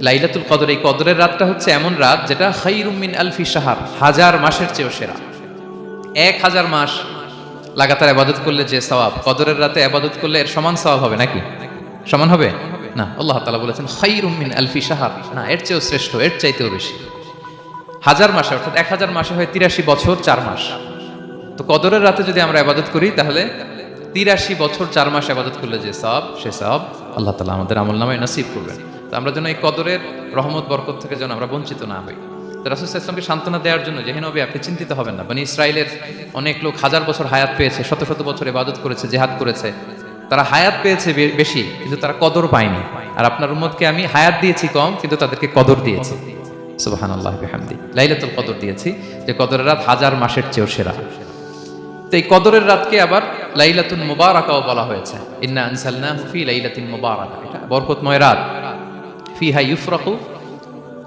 লাইলাতুল কদর, এই কদরের রাতটা হচ্ছে এমন রাত যেটা খায়রুম মিন আলফি শাহর, 1000 মাসের চেয়েও সেরা। 1000 মাস লাগাতার ইবাদত করলে যে সওয়াব, কদরের রাতে ইবাদত করলে এর সমান সওয়াব হবে নাকি? সমান হবে না। আল্লাহ তাআলা বলেছেন খায়রুম মিন আলফি শাহর, না এর চেয়েও শ্রেষ্ঠ, এর চাইতেও বেশি। 1000 মাসে অর্থাৎ 1000 মাসে হয় 83 বছর 4 মাস। তো কদরের রাতে যদি আমরা ইবাদত করি তাহলে 83 বছর 4 মাস ইবাদত করলে যে সওয়াব, সে সওয়াব আল্লাহ তাআলা আমাদের আমলনামায় নসিব করবেন। তো আমরা যেন এই কদরের রহমত বরকত থেকে যেন আমরা বঞ্চিত না হই। তো রাসূল সাল্লাল্লাহু আলাইহি ওয়াসাল্লামকে সান্ত্বনা দেওয়ার জন্য, যে হে নবী আপনি চিন্তিত হবেন না, বনি ইসরাইলের অনেক লোক 1000 বছর হায়াত পেয়েছে, শত শত বছর ইবাদত করেছে, জিহাদ করেছে, তারা হায়াত পেয়েছে বেশি কিন্তু তারা কদর পায়নি। আর আপনার উম্মতকে আমি হায়াত দিয়েছি কম কিন্তু তাদেরকে কদর দিয়েছি। সুবহানাল্লাহি বিহামদি, লাইলাতুল কদর দিয়েছি, যে কদরের রাত 1000 মাসের চেয়েও সেরা। তো এই কদরের রাতকে আবার লাইলাতুন মুবারাকাও বলা হয়েছে। ইন্না আনসালনাহু ফি লাইলাতিন মুবারাকা, এটা বরকতময় রাত। ফিহা ইউফরাকু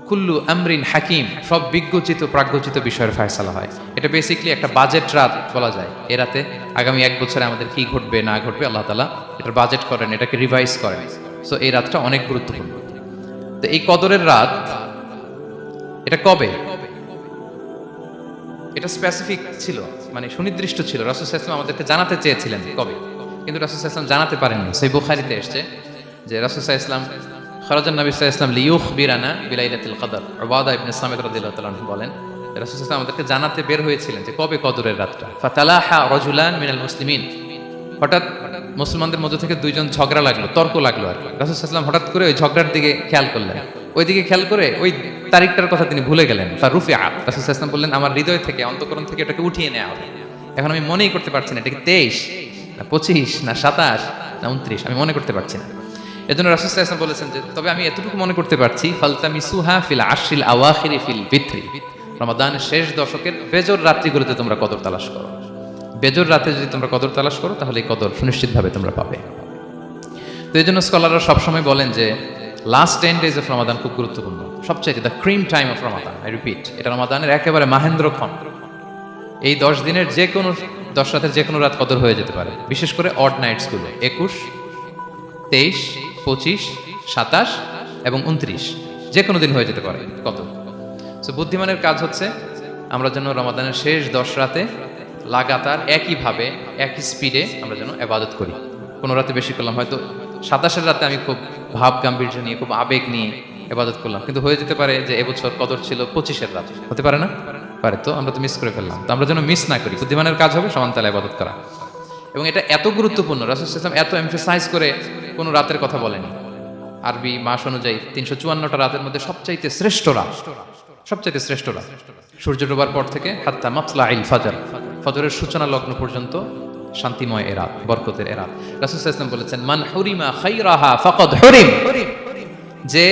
কুল্লু আমরিন হাকিম, সব বিজ্ঞচিত প্রাজ্ঞচিত বিষয়ের ফয়সালা হয়। এটা বেসিক্যালি একটা বাজেট রাত বলা যায়। এ রাতে আগামী 1 বছরে আমাদের কি ঘটবে না ঘটবে আল্লাহ তাআলা এটার বাজেট করেন, এটাকে রিভাইজ করেন। সো এই রাতটা অনেক গুরুত্বপূর্ণ। তো এই কদরের রাত এটা কবে, এটা স্পেসিফিক ছিল, মানে সুনির্দিষ্ট ছিল। রাসূল সাল্লাল্লাহু আলাইহি ওয়াসাল্লাম আমাদেরকে জানাতে চেয়েছিলেন কবে, কিন্তু রাসূল সাল্লাল্লাহু আলাইহি ওয়াসাল্লাম জানাতে পারেননি। সহিহ বুখারীতে এসেছে যে রাসূল সাল্লাল্লাহু আলাইহি ওয়াসাল্লাম খারাজান নবী সাল্লাল্লাহু আলাইহি ওয়াসাল্লাম লিয়ুখবিরানা বিলাইলাতিল কদর। উবাদা ইবনে সামিত রাদিয়াল্লাহু তাআলা আনহু বলেন রাসূল সাল্লাল্লাহু আলাইহি ওয়াসাল্লাম আমাদেরকে জানাতে বের হয়েছিলেন যে কবে কদরের রাতটা। ফাতালাহা রাজুলান মিনাল মুসলিমিন, হঠাৎ মুসলমানদের মধ্যে থেকে দুইজন ঝগড়া লাগলো, তর্ক লাগলো আর কি। রাসূল সাল্লাল্লাহু আলাইহি ওয়াসাল্লাম হঠাৎ করে ওই ঝগড়ার দিকে খেয়াল করলেন, ওইদিকে খেয়াল করে ওই তারিখটার কথা তিনি ভুলে গেলেন। ফারুফিআ, রাসূল সাল্লাল্লাহু আলাইহি ওয়াসাল্লাম বললেন আমার হৃদয় থেকে, অন্তঃকরণ থেকে এটাকে উঠিয়ে নেওয়া হবে। এখন আমি মনেই করতে পারছি না এটা কি 23 না 25 না 27 না 29, আমি মনে করতে পারছি না। এজন্য রাসূল সাল্লাল্লাহু আলাইহি ওয়াসাল্লাম বলেছেন যে তবে আমি এতটুকু মনে করতে পারছি, ফালতামিসুহা ফিল আশরিল আওয়াখিরি ফিল বিত্রি, রমাদানের শেষ দশকের বেজর রাত্রিগুলোতে তোমরা কদর তালাশ করো। বেজর রাতে যদি তোমরা কদর তালাশ করো তাহলে এই কদর সুনিশ্চিতভাবে তোমরা পাবে। তো এই জন্য স্কলাররা সবসময় বলেন যে লাস্ট 10 days অফ রমাদান খুব গুরুত্বপূর্ণ, সবচেয়ে the cream time of Ramadan. I repeat, এটা রমাদানের একেবারে মাহেন্দ্রক্ষণ। এই 10 দিনের যে কোনো 10 রাতের যে কোনো রাত কদর হয়ে যেতে পারে, বিশেষ করে অড নাইটসগুলো 21, 23, 25, 27 এবং 29, যে কোনো দিন হয়ে যেতে পারে কদর। সো বুদ্ধিমানের কাজ হচ্ছে আমরা যেন রমাদানের শেষ 10 রাতে লাগাতার একইভাবে একই স্পিডে আমরা যেন ইবাদত করি। কোনো রাতে বেশি করলাম, হয়তো 27-এর রাতে আমি খুব ভাব গাম্ভীর্য নিয়ে খুব আবেগ নিয়ে ইবাদত করলাম, কিন্তু হয়ে যেতে পারে যে এবছর কদর ছিল 25-এর রাতে, হতে পারে না? পারে। তো আমরা তো মিস করে ফেললাম। তো আমরা যেন মিস না করি। বুদ্ধিমানের কাজ হবে সমান তালে ইবাদত করা। এবং এটা এত গুরুত্বপূর্ণ, রাসূল সাল্লাল্লাহু আলাইহি ওয়াসাল্লাম এত এমফাসাইজ করে কোনো রাতের কথা বলেনি। আরবি মাস অনুযায়ী 354টা রাতের মধ্যে সবচাইতে শ্রেষ্ঠ রাত, সবচাইতে শ্রেষ্ঠ রাত সূর্য ডোবার পর থেকে হাত্তা মাতলাইল ফাজর, ফজরের সূচনা লগ্ন পর্যন্ত শান্তিময় এ রাত, বরকতের এ রাত। রাসূল সাল্লাল্লাহু আলাইহি ওয়াসাল্লাম বলেছেন মান হুরিমা খায়রাহা ফাকাদ হুরিম, যে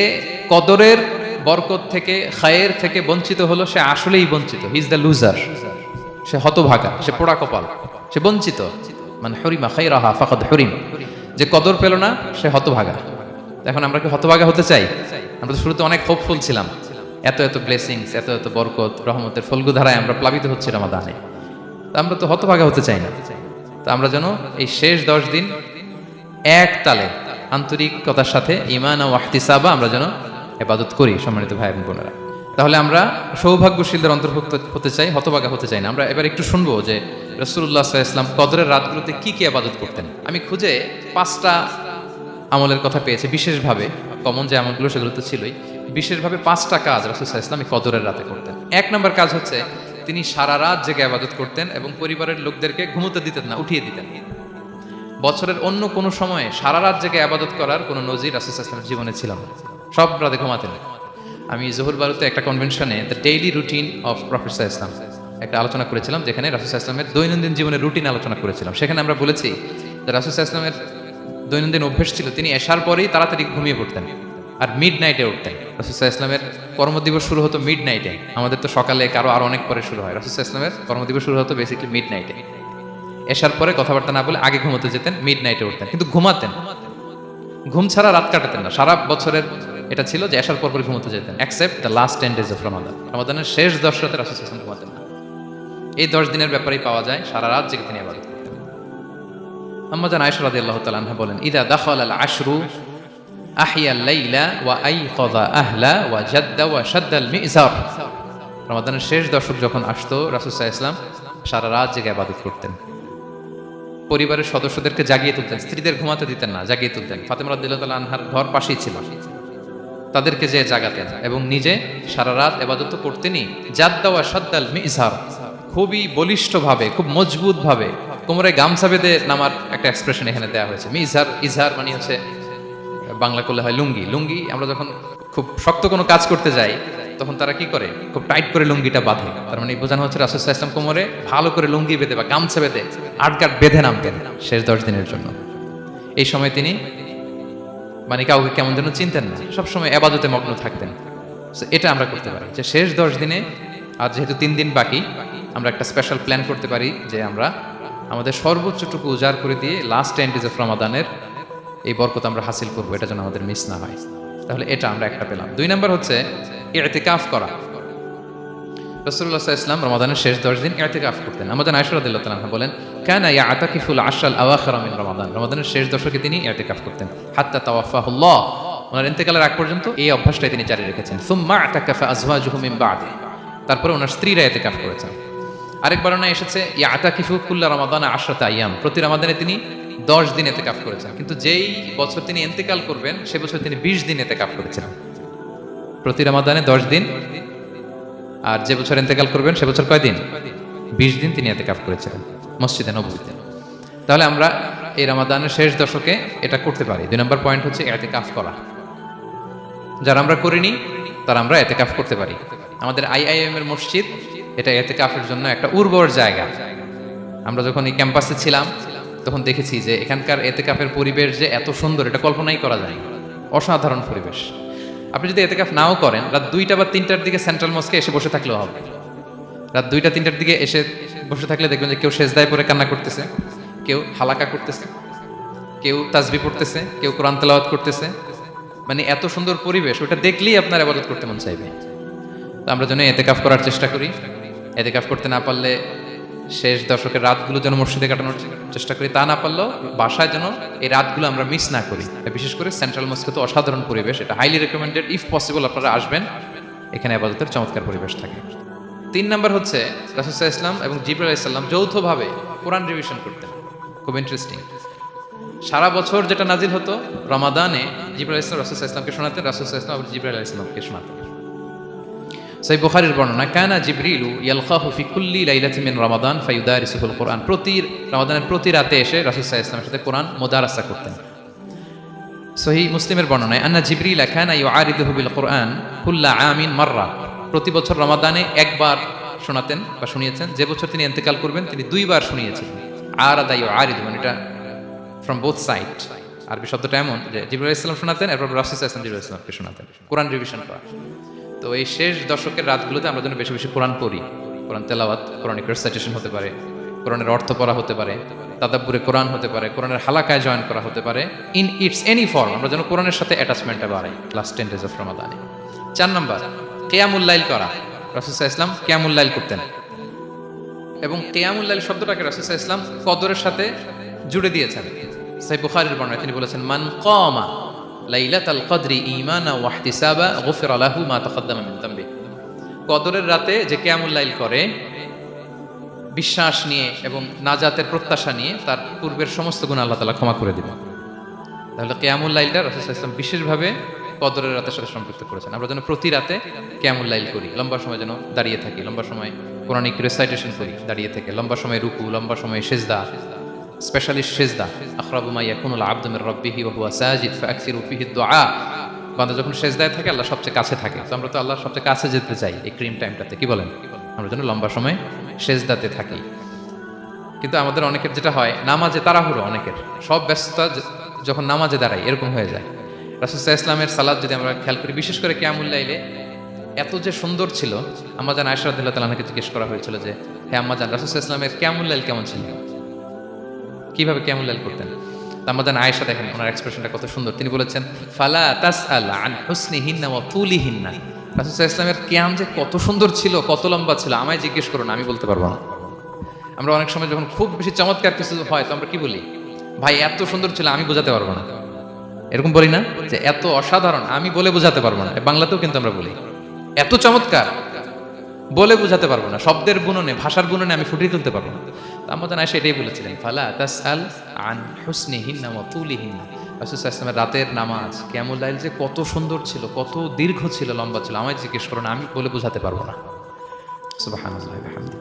কদরের বরকত থেকে খায়ের থেকে বঞ্চিত হলো সে আসলেই বঞ্চিত। হি ইজ দ্য লুজার, সে হতভাগা, সে পোড়া কপাল, সে বঞ্চিত। মান হুরিমা খায়রাহা ফাকাদ হুরিম, যে কদর পেল না সে হতভাগা। এখন আমরা কি হতভাগা হতে চাই? আমরা তো শুরুতে অনেক হোপফুল ছিলাম, এত এত ব্লেসিংস, এত এত বরকত, রহমতের ফলগুধারায় আমরা প্লাবিত হচ্ছি রমাদানে। তা আমরা তো হতভাগা হতে চাই না। তো আমরা যেন এই শেষ 10 দিন এক তালে আন্তরিকতার সাথে ঈমান ও ইহতিসাবা আমরা যেন ইবাদত করি। সম্মানিত ভাই এবং বোনেরা, তাহলে আমরা সৌভাগ্যশীলদের অন্তর্ভুক্ত হতে চাই, হতভাগা হতে চাই না। আমরা এবার একটু শুনবো যে রাসূলুল্লাহ সাল্লাল্লাহু আলাইহি ওয়াসাল্লাম কদরের রাতগুলোতে কি কি ইবাদত করতেন। আমি খুঁজে 5টা আমলের কথা পেয়েছি বিশেষভাবে, কমন যে আমলগুলো সেগুলো তো ছিলই, বিশেষভাবে 5টা কাজ রাসূল সাল্লাল্লাহু আলাইহি ওয়াসাল্লাম কদরের রাতে করতেন। 1 নম্বর কাজ হচ্ছে তিনি সারা রাত জেগে ইবাদত করতেন এবং পরিবারের লোকদেরকে ঘুমোতে দিতেন না, উঠিয়ে দিতেন। বছরের অন্য কোনো সময়ে সারা রাত জেগে ইবাদত করার কোনো নজির রাসূল সাল্লাল্লাহু আলাইহি ওয়াসাল্লামের জীবনে ছিল না, সব রাতে ঘুমাতেন। আমি জোহর বারুতে একটা কনভেনশনে the daily routine of prophet সাল্লাল্লাহু আলাইহি ওয়াসাল্লাম একটা আলোচনা করেছিলাম, যেখানে রাসূল সাল্লাল্লাহু আলাইহি ওয়াসাল্লামের দৈনন্দিন জীবনের রুটিন আলোচনা করেছিলাম। সেখানে আমরা বলেছি যে রাসূল সাল্লাল্লাহু আলাইহি ওয়াসাল্লামের দৈনন্দিন অভ্যেস ছিল তিনি এশার পরেই তাড়াতাড়ি ঘুমিয়ে পড়তেন আর মিড নাইটে উঠতেন। রাসূল সাল্লাল্লাহু আলাইহি ওয়াসাল্লামের কর্মদিবস শুরু হতো মিড নাইটে, আমাদের তো সকালে কারো আরো অনেক পরে শুরু হয়। রাসূল সাল্লাল্লাহু আলাইহি ওয়াসাল্লামের কর্মদিবস শুরু হতো বেসিক্যালি মিড নাইটে। এশার পরে কথাবার্তা না বলে আগে ঘুমোতে যেতেন, মিড নাইটে উঠতেন, কিন্তু ঘুমাতেন, ঘুম ছাড়া রাত কাটাতেন না। সারা বছরের এটা ছিল যে এশার পর ঘুমোতে যেতেন, except the last 10 days of Ramadan. রমাদানের শেষ 10 রাতে রাসূল সাল্লাল্লাহু আলাইহি ওয়াসাল্লাম ঘুমাতেন না। এই 10 দিনের ব্যাপারেই পাওয়া যায় সারা রাত জেগে তিনি ইবাদত করতেন। আম্মা জান আয়েশা রাদিয়াল্লাহু তাআলা আনহা বলেন ইদা দাখালাল আশরু আহিয়াল লাইলা ওয়া আইকাযা আহলা ওয়া জাদ্দা ওয়া শাদ্দাল মিজার। রমাদানের শেষ দশক যখন আসতো, রাসূল সাল্লাল্লাহু আলাইহি ওয়াসাল্লাম সারা রাত জেগে ইবাদত করতেন। পরিবারের সদস্যদেরকে জাগিয়ে তুলতেন, স্ত্রীদের ঘুমাতে দিতেন না, জাগিয়ে তুলতেন। ফাতেমা রাদিয়াল্লাহু তাআলা আনহার ঘর পাশেই ছিল, তাদেরকে যে জাগাতেন এবং নিজে সারা রাত ইবাদত তো করতেনই। জাদ্দা ওয়া শাদ্দাল মিজার, খুবই বলিষ্ঠভাবে, খুব মজবুতভাবে কোমরে গামছা বেঁধে নামার একটা এক্সপ্রেশন এখানে দেওয়া হয়েছে। মিজার, ইজহার মানে হচ্ছে বাংলা করলে হয় লুঙ্গি। লুঙ্গি আমরা যখন খুব শক্ত কোনো কাজ করতে যাই তখন তারা কি করে, খুব টাইট করে লুঙ্গিটা বাঁধে। তার মানে বোঝানো হচ্ছে রাসূল সাল্লাল্লাহু আলাইহি ওয়াসাল্লাম কোমরে ভালো করে লুঙ্গি বেঁধে বা গামছা বেঁধে আটগাট বেঁধে নামতেন শেষ 10 দিনের জন্য। এই সময় তিনি মানে কাউকে কেমন যেন চিনতেন না, সবসময় ইবাদতে মগ্ন থাকতেন। এটা আমরা করতে পারি যে শেষ 10 দিনে, আর যেহেতু 3 দিন বাকি, আমরা একটা স্পেশাল প্ল্যান করতে পারি যে আমরা আমাদের সর্বোচ্চটুকু উজাড় করে দিয়ে লাস্ট 10 ডেজ অফ রমাদানের এই বরকত আমরা হাসিল করবো, এটা যেন আমাদের মিস না হয়। তাহলে এটা আমরা একটা পেলাম। 2 নাম্বার হচ্ছে ইতিকাফ করা। রাসূলুল্লাহ সাল্লাল্লাহু আলাইহি ওয়াসাল্লাম রমাদানের শেষ 10 দিন ইতিকাফ করতেন। আমাদের আয়েশা রাদিয়াল্লাহু তাআলা বলেন, কানা ইয়াতাকিফুল আশরাল আওয়াখির মিন রমাদান। রমাদানের শেষ দশকে তিনি ইতিকাফ করতেন। হাত্তা তাওয়াফাহুল্লাহ, ওনার ইন্তেকালের আগ পর্যন্ত এই অভ্যাসটাই তিনি জারি রেখেছেন। সুম্মা আতাকাফা আজওয়াজুহু মিন বা'দি, তারপরে ওনার স্ত্রীরা ইতিকাফ করেছেন। আরেক বর্ণনা এসেছে ইয়াতাকিফু কুল্লা রমাদান 10 আইয়াম, প্রতি রমাদানে তিনি 10 দিন ইতিকাফ করেছেন। কিন্তু যেই বছর তিনি ইন্তেকাল করবেন সে বছর তিনি 20 দিন ইতিকাফ করেছিলেন। প্রতি রমাদানে 10 দিন, আর যে বছর ইন্তেকাল করবেন সে বছর কয় দিন? 20 দিন তিনি ইতিকাফ করেছিলেন মসজিদে নববীতে। তাহলে আমরা এই রমাদানের শেষ দশকে এটা করতে পারি। 2 নম্বর পয়েন্ট হচ্ছে ইতিকাফ করা। যারা আমরা করিনি তারা আমরা ইতিকাফ করতে পারি। আমাদের আইআইএম এর মসজিদ এটা ইতিকাফের জন্য একটা উর্বর জায়গা। আমরা যখন এই ক্যাম্পাসে ছিলাম তখন দেখেছি যে এখানকার ইতিকাফের পরিবেশ যে এত সুন্দর, এটা কল্পনাই করা যায়। অসাধারণ পরিবেশ। আপনি যদি ইতিকাফ নাও করেন, রাত 2টা বা 3টার দিকে সেন্ট্রাল মস্কে এসে বসে থাকলেও হবে। রাত 2টা 3টার দিকে এসে বসে থাকলে দেখবেন যে কেউ সেজদায় পড়ে কান্না করতেছে, কেউ হালাকা করতেছে, কেউ তাসবিহ পড়তেছে, কেউ কোরআন তেলাওয়াত করতেছে। মানে এত সুন্দর পরিবেশ, ওটা দেখলেই আপনার ইবাদত করতে মন চাইবে। তো আমরা যেন ইতিকাফ করার চেষ্টা করি। ইতিকাফ করতে না পারলে শেষ দশকের রাতগুলো যেন মসজিদে কাটানোর চেষ্টা করি, তা না পারলেও বাসায় যেন এই রাতগুলো আমরা মিস না করি। বিশেষ করে সেন্ট্রাল মস্কে তো অসাধারণ পরিবেশ, এটা হাইলি রেকমেন্ডেড। ইফ পসিবল আপনারা আসবেন, এখানে ইবাদতের চমৎকার পরিবেশ থাকে। 3 নাম্বার হচ্ছে রাসূল সাল্লাল্লাহু আলাইহি ওয়াসাল্লাম এবং জিবরাইল আলাইহিস সালাম যৌথভাবে কোরআন রিভিশন করতেন। খুব ইন্টারেস্টিং। সারা বছর যেটা নাজিল হতো, রমাদানে জিবরাইল আলাইহিস সালাম রাসূল সাল্লাল্লাহু আলাইহি ওয়াসাল্লামকে শোনাতেন, রাসূল সাল্লাল্লাহু আলাইহি ওয়াসাল্লাম জিবরাইল আলাইহিস সালামকে শোনাতেন। সহিহ বুখারীর বর্ণনা, কানা জিবরিলু ইয়ালকাহু ফি কুল্লি লাইলাতিন মিন রমাদান ফায়ুদারিসুল কুরআন। প্রতি রমাদানের প্রতি রাতে এসে রাসূল সাল্লাল্লাহু আলাইহি ওয়াসাল্লামের সাথে কোরআন মুদারাসা করতেন। সহিহ মুসলিমের বর্ণনায়, আন্না জিবরিল কানা ইউআরিদুহু বিল কুরআন কুল্লা আমিন মাররা। প্রতি বছর রমাদানে একবার শোনাতেন বা শুনিয়েছেন, যে বছর তিনি ইন্তেকাল করবেন তিনি 2 বার শুনিয়েছেন। আরাদা ইউআরিদু মানে এটা ফ্রম বোথ সাইড। আরবি শব্দটা এমন যে জিবরিল আলাইহিস সালাম শোনাতেন, এরপর রাসূল সাল্লাল্লাহু আলাইহি ওয়াসাল্লাম জিবরিল আলাইহিস সালামকে শোনাতেন। কোরআন রিভিশন করা। তো এই শেষ দশকের রাতগুলোতে আমরা যেন বেশি বেশি কোরআন পড়ি। কোরআন তেলাওয়াত, কোরআনিক রিসাইটেশন হতে পারে, কোরআনের অর্থ পড়া হতে পারে, তাদাব্বুরে কোরআন হতে পারে, কোরআনের হালাকায় জয়েন করা হতে পারে। ইন ইটস এনি ফর্ম আমরা যেন কোরআনের সাথে অ্যাটাচমেন্টটা বাড়াই লাস্ট 10 ডেজ অফ রমাদানে। 4 নাম্বার কিয়ামুল লাইল করা। রাসূল সাল্লাল্লাহু আলাইহি ওয়াসাল্লাম কিয়ামুল লাইল করতেন এবং কিয়ামুল লাইল শব্দটাকে রাসূল সাল্লাল্লাহু আলাইহি ওয়াসাল্লাম কদরের সাথে জুড়ে দিয়েছেন। সহিহ বুখারীর বর্ণনায় তিনি বলেছেন, মান কামা লাইলাতাল কদরি ঈমানা ওয়া ইহতিসাবা গুফিরা লাহু মা তাকাদ্দামা মিন যামবি। কদরের রাতে যে কিয়ামুল লাইল করে বিশ্বাস নিয়ে এবং নাজাতের প্রত্যাশা নিয়ে, তার পূর্বের সমস্ত গুনাহ আল্লাহ তাআলা ক্ষমা করে দিবেন। তাহলে কিয়ামুল লাইলটা রাসূল সাল্লাল্লাহু আলাইহি ওয়াসাল্লাম বিশেষভাবে কদরের রাতের সাথে সম্পৃক্ত করেছেন। আমরা যেন প্রতি রাতে কিয়ামুল লাইল করি, লম্বা সময় যেন দাঁড়িয়ে থাকি, লম্বা সময় কোরআনিক রিসাইটেশন করি দাঁড়িয়ে থেকে, লম্বা সময় রুকু, লম্বা সময় সিজদা, স্পেশালি সিজদা। আখরাবু মা ইয়াকুনুল আবদু মির রাব্বিহি ওয়া হুয়া সাজিদ ফাআকসিরু ফিহি দুআ। বান্দা যখন সিজদায় থাকে আল্লাহ সবচেয়ে কাছে থাকে। তো আমরা তো আল্লাহর সবচেয়ে কাছে যেতে চাই এই ক্রিম টাইমটাতে, কি বলেন? আমরা যেন লম্বা সময় সিজদাতে থাকি। কিন্তু আমাদের অনেকের যেটা হয়, নামাজে তাড়াহুড়ো, অনেকের সব ব্যস্ততা যখন নামাজে দাঁড়াই এরকম হয়ে যায়। রাসূল সাল্লাল্লাহু আলাইহি ওয়াসাল্লামের সালাত যদি আমরা খেয়াল করি, বিশেষ করে কিয়ামুল লাইলে এত যে সুন্দর ছিল। আম্মাজান আয়েশা রাদিয়াল্লাহু তাআলা আনহাকে জিজ্ঞেস করা হয়েছিল যে, হে আম্মাজান, রাসূল সাল্লাল্লাহু আলাইহি ওয়াসাল্লামের কিয়ামুল লাইল কেমন ছিল, কিভাবে কিয়ামুল লাইল করতেন? আম্মাজান আয়েশা, দেখেন ওনার এক্সপ্রেশনটা কত সুন্দর। তিনি বলেছেন, ফালা তাসআল আন হুসনিহিন্না ওয়া তুলিহিন্না। রাসূল সাল্লাল্লাহু আলাইহি ওয়াসাল্লামের কিয়াম যে কত সুন্দর ছিল, কত লম্বা ছিল, আমায় জিজ্ঞেস করুন, আমি বলতে পারবো না। আমরা অনেক সময় যখন খুব বেশি চমৎকার কিছু হয় তো আমরা কি বলি, ভাই এত সুন্দর ছিল, আমি বোঝাতে পারবো না। এরকম বলি না যে এত অসাধারণ, আমি বলে বোঝাতে পারবো না। বাংলাতেও কিন্তু আমরা বলি এত চমৎকার, বলে বোঝাতে পারবো না, শব্দের বুননে, ভাষার বুননে আমি ফুটিয়ে তুলতে পারবো না। আম্মা জান আয়েশা এটাই বলেছিলেন, ফালা তাসআল আন হুসনিহিন্না ওয়া তুলিহিন্না। রাসূল সাল্লাল্লাহু আলাইহি ওয়াসাল্লামের রাতের নামাজ কিয়ামুল লাইল যে কত সুন্দর ছিল, কত দীর্ঘ ছিল, লম্বা ছিল, আমায় জিজ্ঞেস করো না, আমি বলে বোঝাতে পারবো না। সুবহানাল্লাহি ওয়া বিহামদিহি।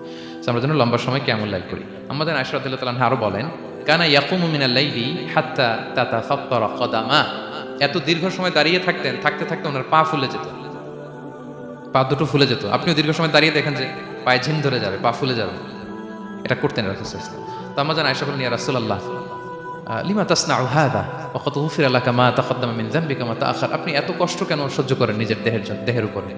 আমরা যেন লম্বা সময় কিয়ামুল লাইল করি। আম্মা জান আয়েশা রাদিয়াল্লাহু তাআলা আনহা আরো বলেন, কানা ইয়াকুমু মিনাল লাইলি হাত্তা তাতাফাত্তারা কদামা। এত দীর্ঘ সময় দাঁড়িয়ে থাকতেন, থাকতে থাকতে ওনার পা ফুলে যেত, পা দুটো ফুলে যেত। আপনিও দীর্ঘ সময় দাঁড়িয়ে দেখেন যে পায়ে ঝিম ধরে যাবে, পা ফুলে যাবে, এটা করতেন রাসূল সাল্লাল্লাহু আলাইহি ওয়াসাল্লাম। তো আম্মা জান আয়েশা বলেন, ইয়া রাসূলুল্লাহ লিমা তাসনাউ হাযা ওয়া কদ গুফিরা লাকা মা তাকদ্দামা মিন যামবিকা মা তাআখার। আপনি এত কষ্ট কেন সহ্য করেন নিজের দেহের উপরে?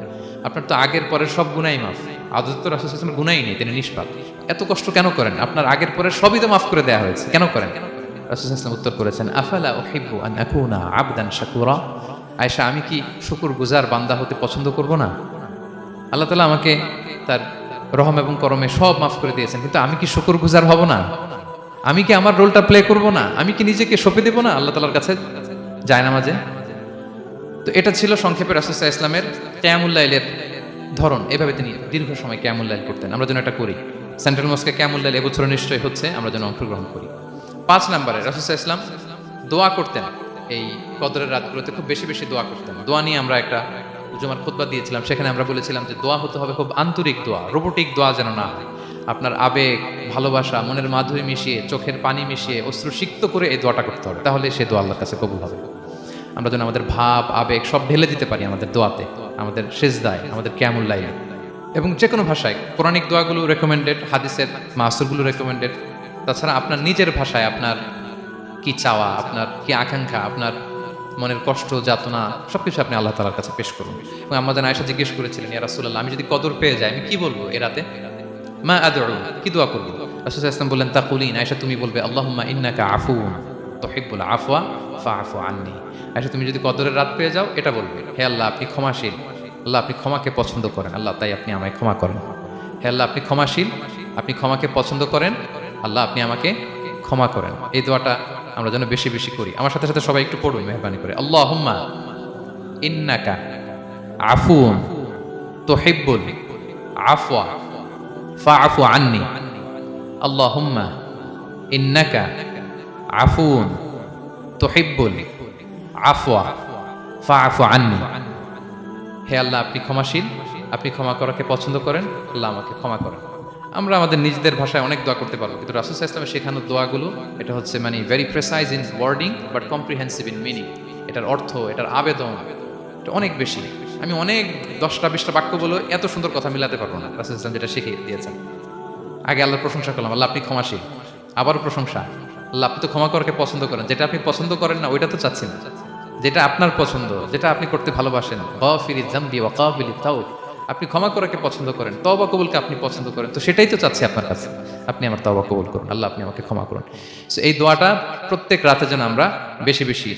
আপনার তো আগের পরের সব গুনাহই মাফ। আদত তো রাসূল সাল্লাল্লাহু আলাইহি ওয়াসাল্লামের গুনাহই নেই, তিনি নিষ্পাপ। এত কষ্ট কেন করেন? আপনার আগের পরের সবই তো মাফ করে দেওয়া হয়েছে, কেন করেন? রাসূল সাল্লাল্লাহু আলাইহি ওয়াসাল্লাম উত্তর করেছেন, আফালা উহিব্বু আন আকুনা আবদান শাকুরা। আয়েশা, আমি কি শুকরগুজার বান্দা হতে পছন্দ করব না? আল্লাহ তাআলা আমাকে তার রহম এবং করমে সব মাফ করে দিয়েছেন, কিন্তু আমি কি শুকরগুজার হব না? আমি কি আমার রোলটা প্লে করব না? আমি কি নিজেকে সঁপে দেব না আল্লাহ তাআলার কাছে জায়নামাজে? তো এটা ছিল সংক্ষেপে রাসূল সাল্লাল্লাহু আলাইহি ওয়াসাল্লামের কিয়ামুল লাইলের ধরন। এভাবে তিনি দীর্ঘ সময় কিয়ামুল লাইল করতেন। আমরা যেন এটা করি। সেন্ট্রাল মস্কে কিয়ামুল লাইল এবছর নিশ্চয়ই হচ্ছে, আমরা যেন অংশগ্রহণ করি। 5 নম্বরে রাসূল সাল্লাল্লাহু আলাইহি ওয়াসাল্লাম দোয়া করতেন। এই কদরের রাতগুলোতে খুব বেশি বেশি দোয়া করতেন। দোয়া নিয়ে আমরা একটা জুমার খুতবা দিয়েছিলাম, সেখানে আমরা বলেছিলাম যে দোয়া হতে হবে খুব আন্তরিক দোয়া, রোবোটিক দোয়া যেন না হয়। আপনার আবেগ, ভালোবাসা, মনের মাধুরী মিশিয়ে, চোখের পানি মিশিয়ে, অশ্রু সিক্ত করে এই দোয়াটা করতে হবে, তাহলে সে দোয়া আল্লাহর কাছে কবুল হবে। আমরা যেন আমাদের ভাব, আবেগ সব ঢেলে দিতে পারি আমাদের দোয়াতে, আমাদের সেজদায়, আমাদের কিয়ামুল লাইলে। এবং যে কোনো ভাষায় কোরআনিক দোয়াগুলো রেকমেন্ডেড, হাদিসের মাসুরগুলো রেকমেন্ডেড। তাছাড়া আপনার নিজের ভাষায় আপনার কি চাওয়া, আপনার কি আকাঙ্ক্ষা, আপনার মনের কষ্ট, যাতনা সবকিছু আপনি আল্লাহ তাআলার কাছে পেশ করুন। এবং আম্মা জান আয়েশা জিজ্ঞেস করেছিলেন, ইয়া রাসূলুল্লাহ, আমি যদি কদর পেয়ে যাই আমি কি বলবো এ রাতে? মা আদউ, কি দোয়া করব? রাসূল সাল্লাল্লাহু আলাইহি ওয়াসাল্লাম বললেন, তাকুলিন, আয়েশা তুমি বলবে, আল্লাহুম্মা ইন্নাকা আফুউন তুহিব্বুল আফওয়া ফাআফু আন্নী। আয়েশা তুমি যদি কদরের রাত পেয়ে যাও এটা বলবে, হে আল্লাহ আপনি ক্ষমাশীল, আল্লাহ আপনি ক্ষমাকে পছন্দ করেন, আল্লাহ তাই আপনি আমায় ক্ষমা করেন। হে আল্লাহ আপনি ক্ষমাশীল, আপনি ক্ষমাকে পছন্দ করেন, আল্লাহ আপনি আমাকে ক্ষমা করেন। এই দোয়াটা আমরা যেন বেশি বেশি করি। আমার সাথে সাথে সবাই একটু পড়ুন মেহরবানি করে। আল্লাহুম্মা ইন্নাকা আফুউন তুহিব্বুল আফওয়া ফাআফু আন্নী। আল্লাহুম্মা ইন্নাকা আফুউন তুহিব্বুল আফওয়া ফাআফু আন্নী। হে আল্লাহ আপনি ক্ষমাশীল, আপনি ক্ষমা করাকে পছন্দ করেন, আল্লাহ আমাকে ক্ষমা করেন। আমরা আমাদের নিজেদের ভাষায় অনেক দোয়া করতে পারবো, কিন্তু রাসূল সাল্লাল্লাহু আলাইহি ওয়াসাল্লামের শেখানো দোয়াগুলো এটা হচ্ছে মানে very precise in wording but comprehensive in meaning. এটার অর্থ, এটার আবেদন এটা অনেক বেশি। আমি অনেক 10টা 20টা বাক্য বলে এত সুন্দর কথা মিলাতে পারবো না। রাসূল সাল্লাল্লাহু আলাইহি ওয়াসাল্লাম যেটা শিখিয়ে দিয়েছেন, আগে আল্লাহর প্রশংসা করলাম, আল্লাহ আপনি ক্ষমাশীল, আবারও প্রশংসা, আল্লাহ আপনি তো ক্ষমা করাকে পছন্দ করেন। যেটা আপনি পছন্দ করেন না ওইটা তো চাচ্ছি না, যেটা আপনার পছন্দ, যেটা আপনি করতে ভালোবাসেন, গাফিরিয যামবি ওয়া কাবিলিত তাওব, আপনি ক্ষমা করাকে পছন্দ করেন, তওবা কবুলকে আপনি পছন্দ করেন, তো সেটাই তো চাচ্ছি আপনার কাছে, আপনি আমার তওবা কবুল করুন, আল্লাহ আপনি আমাকে ক্ষমা করুন। সো এই দোয়াটা প্রত্যেক রাতে যেন আমরা বেশি বেশি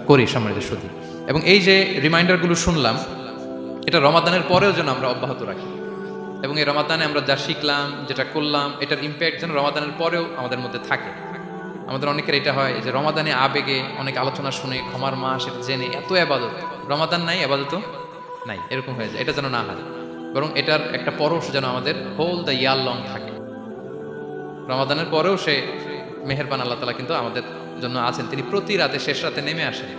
করি সম্মানিত সুধী। এবং এই যে রিমাইন্ডারগুলো শুনলাম, এটা রমাদানের পরেও যেন আমরা অব্যাহত রাখি। এবং এই রমাদানে আমরা যা শিখলাম, যেটা করলাম, এটার ইম্প্যাক্ট যেন রমাদানের পরেও আমাদের মধ্যে থাকে। আমাদের অনেকের এটা হয় যে রমাদানে আবেগে অনেক আলোচনা শুনে, ক্ষমার মাস এটা জেনে এত আবাদত, রমাদান নাই আবাদত নাই, এরকম হয়ে যায়। এটা যেন না হয়, বরং এটার একটা পরশ যেন আমাদের হোল দ্য ইয়ার লং থাকে। রমাদানের পরেও সে মেহেরবান আল্লাহ তাআলা কিন্তু আমাদের জন্য আছেন। তিনি প্রতি রাতে শেষ রাতে নেমে আসেন,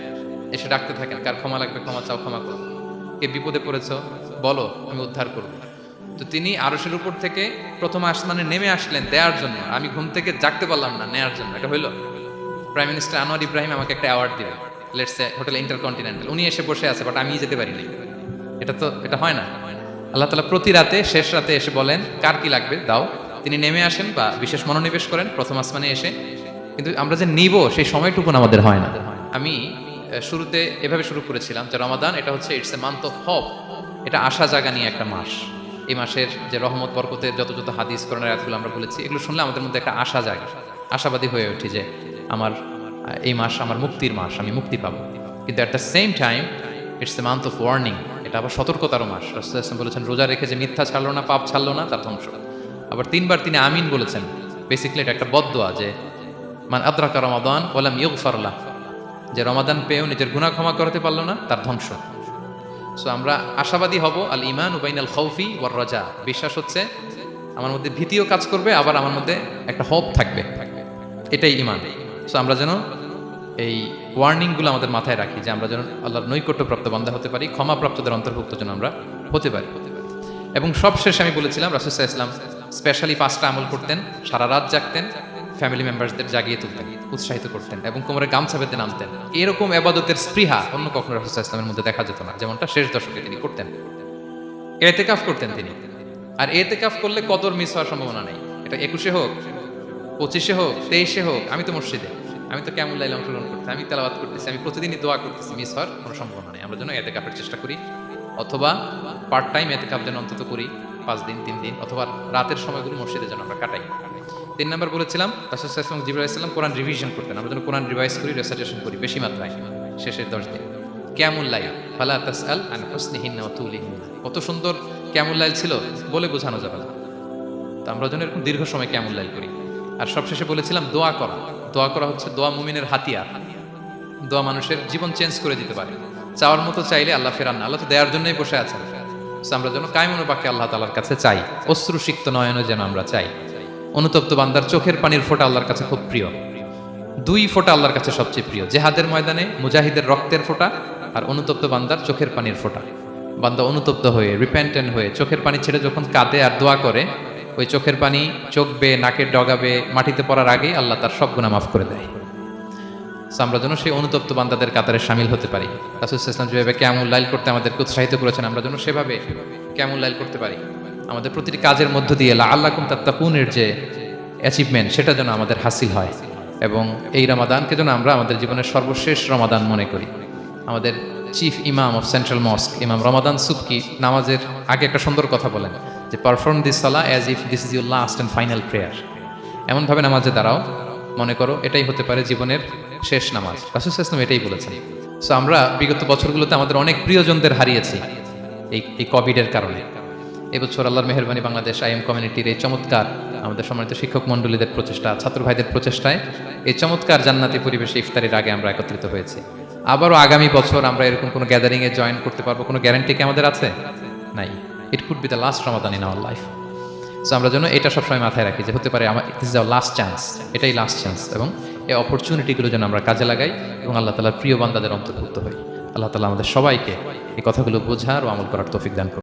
এসে ডাকতে থাকেন, কার ক্ষমা লাগবে ক্ষমা চাও, ক্ষমা করো, কে বিপদে পড়েছো বলো, আমি উদ্ধার করবো। তো তিনি আরশের উপর থেকে প্রথম আসমানে নেমে আসলেন দেওয়ার জন্য। আমি ঘুম থেকে জাগতে পারলাম না, নেওয়ার জন্য। এটা হইলো প্রাইম মিনিস্টার আনোয়ার ইব্রাহিম আমাকে একটা অ্যাওয়ার্ড দিবে, লেটস সে হোটেল ইন্টারকন্টিনেন্টাল, উনি এসে বসে আছে, বাট আমি যেতে পারিনি। এটা হয় না। আল্লাহ তাআলা প্রতি রাতে শেষ রাতে এসে বলেন কার কি লাগবে দাও। তিনি নেমে আসেন বা বিশেষ মনোনিবেশ করেন প্রথম আসমানে এসে, কিন্তু আমরা যে নিব সেই সময়টুকু আমাদের হয় না। আমি শুরুতে এভাবে শুরু করেছিলাম যে রমাদান এটা হচ্ছে it's a month of hope, এটা আশা জাগা নিয়ে একটা মাস। এই মাসের যে রহমত বরকতের যত যত হাদিস কোরআনের আয়াতগুলো আমরা বলেছি, এগুলো শুনলে আমাদের মধ্যে একটা আশা জাগে, আশাবাদী হয়ে উঠি যে আমার এই মাস আমার মুক্তির মাস, আমি মুক্তি পাবো। কিন্তু at the same time it's a month of warning, এটা আবার সতর্কতারও মাস। রাসূল সাল্লাল্লাহু আলাইহি ওয়াসাল্লাম বলেছেন রোজা রেখে যে মিথ্যা ছাড়লো না, পাপ ছাড়লো না, তার ধ্বংস। আবার 3বার তিনি আমিন বলেছেন। বেসিক্যালি এটা একটা বদদোয়া যে মান আদরাকা রমাদান ওয়া লাম ইগফার লাহ, যে রমাদান পেয়েও নিজের গুনাহ ক্ষমা করতে পারলো না, তার ধ্বংস। সো আমরা আশাবাদী হব। আল ইমান উবাইনাল খাউফি ওয়ার রাজা, বিশ্বাস হচ্ছে আমার মধ্যে ভীতিও কাজ করবে, আবার আমার মধ্যে একটা হোপ থাকবে, এটাই ইমান। সো আমরা যেন এই ওয়ার্নিংগুলো আমাদের মাথায় রাখি, যে আমরা যেন আল্লাহর নৈকট্যপ্রাপ্ত বান্দা হতে পারি, ক্ষমাপ্রাপ্তদের অন্তর্ভুক্ত যেন আমরা হতে পারি। এবং সবশেষে আমি বলেছিলাম রাসূল সাল্লাল্লাহু আলাইহি ওয়াসাল্লাম স্পেশালি 5টা আমল করতেন, সারা রাত জাগতেন, ফ্যামিলি মেম্বারসদের জাগিয়ে তুলতেন, উৎসাহিত করতেন এবং কোমরে গামছা বেঁধে নামতেন। এরকম ইবাদতের স্পৃহা অন্য কখনো রাসূল সাল্লাল্লাহু আলাইহি ওয়াসাল্লামের মধ্যে দেখা যেত না, যেমনটা শেষ দশকে তিনি করতেন। ইতিকাফ করতেন তিনি। আর ইতিকাফ করলে কদর মিস হওয়ার সম্ভাবনা নেই। এটা 21-এ হোক, 25-এ হোক, 23-এ হোক, আমি তো মসজিদে, আমি তো কিয়ামুল লাইল অংশগ্রহণ করতেছি, আমি তেলাওয়াত করতেছি, আমি প্রতিদিনই দোয়া করতেছি, মিস হওয়ার কোনো সম্ভাবনা নেই। আমরা যেন ইতিকাফের চেষ্টা করি, অথবা পার্ট টাইম ইতিকাফ যেন অন্তত করি 5 দিন 3 দিন, অথবা রাতের সময়গুলো মসজিদে যেন আমরা কাটাই। 3 নাম্বার বলেছিলাম রাসূল সাল্লাল্লাহু আলাইহি ওয়াসাল্লাম, জিবরাইল আলাইহিস সালাম কোরআন রিভিশন করতেন। আমরা যেন কোরআন রিভাইজ করি, রেসাইটেশন করি বেশি মাত্রায় শেষের 10 দিন। কিয়ামুল লাইল ফালা তাসআল আন হুসনিহিন্না ওয়া তুলিহিন্না, কত সুন্দর কিয়ামুল লাইল ছিল বলে বোঝানো যাবে না। তো আমরা যেন এরকম দীর্ঘ সময় কিয়ামুল লাইল করি। আর সবশেষে বলেছিলাম দোয়া করা। দোয়া করা হচ্ছে দোয়া মুমিনের হাতিয়ার। দোয়া মানুষের জীবন চেঞ্জ করে দিতে পারে। চাওয়ার মতো চাইলে আল্লাহ ফেরান না, আল্লাহ তো দেওয়ার জন্যই বসে আছেন। আমরা যেন কায়মনো বাক্যে আল্লাহ তাআলার কাছে চাই, অশ্রুসিক্ত নয়নে যেন আমরা চাই। অনুতপ্ত বান্দার চোখের পানির ফোঁটা আল্লাহর কাছে খুব প্রিয়। 2 ফোঁটা আল্লাহর কাছে সবচেয়ে প্রিয়, জিহাদের ময়দানে মুজাহিদের রক্তের ফোঁটা আর অনুতপ্ত বান্দার চোখের পানির ফোঁটা। বান্দা অনুতপ্ত হয়ে, রিপেন্টেন্ট হয়ে চোখের পানি ছেড়ে যখন কাঁদে আর দোয়া করে, ওই চোখের পানি চোখ বেয়ে, নাকের ডগাবে, মাটিতে পড়ার আগেই আল্লাহ তার সব গুনাহ মাফ করে দেয়। আমরা যেন সেই অনুতপ্ত বান্দাদের কাতারে শামিল হতে পারি। রাসূল সাল্লাল্লাহু আলাইহি ওয়াসাল্লাম যেভাবে কিয়ামুল লাইল করতে আমাদেরকে উৎসাহিত করেছেন, আমরা যেন সেভাবে কিয়ামুল লাইল করতে পারি। আমাদের প্রতিটি কাজের মধ্য দিয়ে লাআল্লাকুম তাত্তাকুনের যে অ্যাচিভমেন্ট, সেটা যেন আমাদের হাসিল হয়। এবং এই রমাদানকে যেন আমরা আমাদের জীবনের সর্বশেষ রমাদান মনে করি। আমাদের চিফ ইমাম অফ সেন্ট্রাল মস্ক, ইমাম রমাদান সুবকি, নামাজের আগে একটা সুন্দর কথা বলেন, যে perform this Salah as if this is your last and final prayer. এমনভাবে নামাজে দাঁড়াও, মনে করো এটাই হতে পারে জীবনের শেষ নামাজ। রাসূল সাল্লাল্লাহু আলাইহি ওয়াসাল্লাম এটাই বলেছেন। সো আমরা বিগত বছরগুলোতে আমাদের অনেক প্রিয়জনদের হারিয়েছি এই কোভিডের কারণে। এবছর আল্লাহর মেহেরবানি বাংলাদেশ আইএম কমিউনিটির এই চমৎকার, আমাদের সম্মানিত শিক্ষক মণ্ডলীদের প্রচেষ্টা, ছাত্র ভাইদের প্রচেষ্টায় এই চমৎকার জান্নাতি পরিবেশে ইফতারির আগে আমরা একত্রিত হয়েছি। আবারও আগামী বছর আমরা এরকম কোনো গ্যাদারিংয়ে জয়েন করতে পারবো, কোনো গ্যারান্টি কি আমাদের আছে? নাই। It could be the last Ramadan in our life. So আমরা যেন এটা সবসময় মাথায় রাখি, যে হতে পারে আমার this is our last chance, এটাই লাস্ট চান্স। এবং এই অপরচুনিটিগুলো যেন আমরা কাজে লাগাই এবং আল্লাহ তাআলার প্রিয় বান্দাদের অন্তর্ভুক্ত হই। আল্লাহ তাআলা আমাদের সবাইকে এই কথাগুলো বোঝার ও আমল করার তৌফিক দান করুন।